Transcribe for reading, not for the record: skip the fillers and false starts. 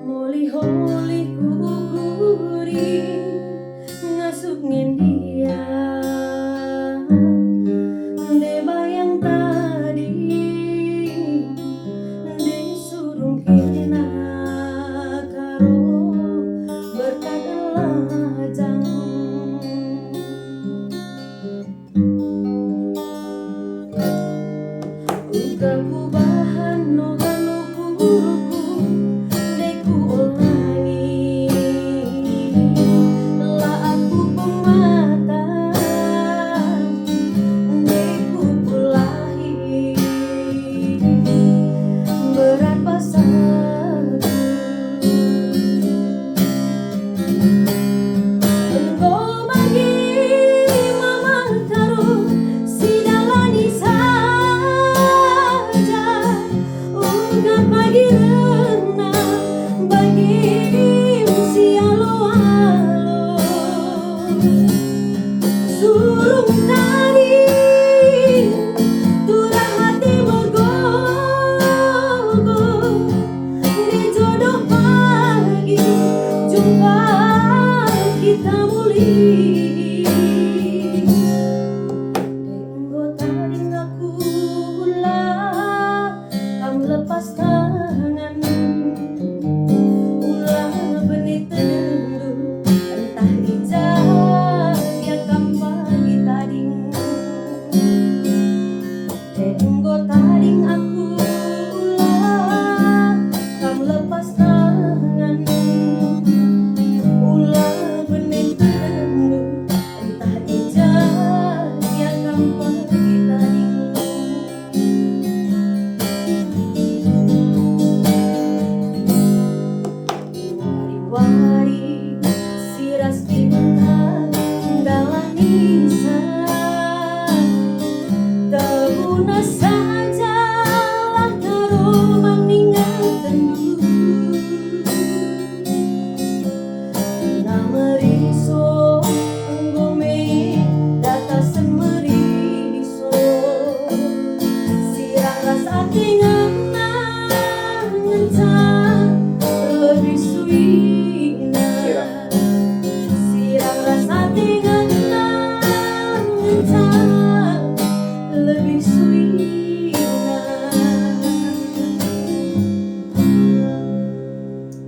Moli-holi kukuri ngasuk ngendia de bayang tadi disuruh kena karo berkagelajang uga kubahan no galuku deku ulangi la aku pemata deku pulahi berat pasadu engko bagi mama taruh si dalani saja uga pagi renang bagi si alo-alo surung tari turah hati bergogo di jodoh pagi jumpa kita mulia.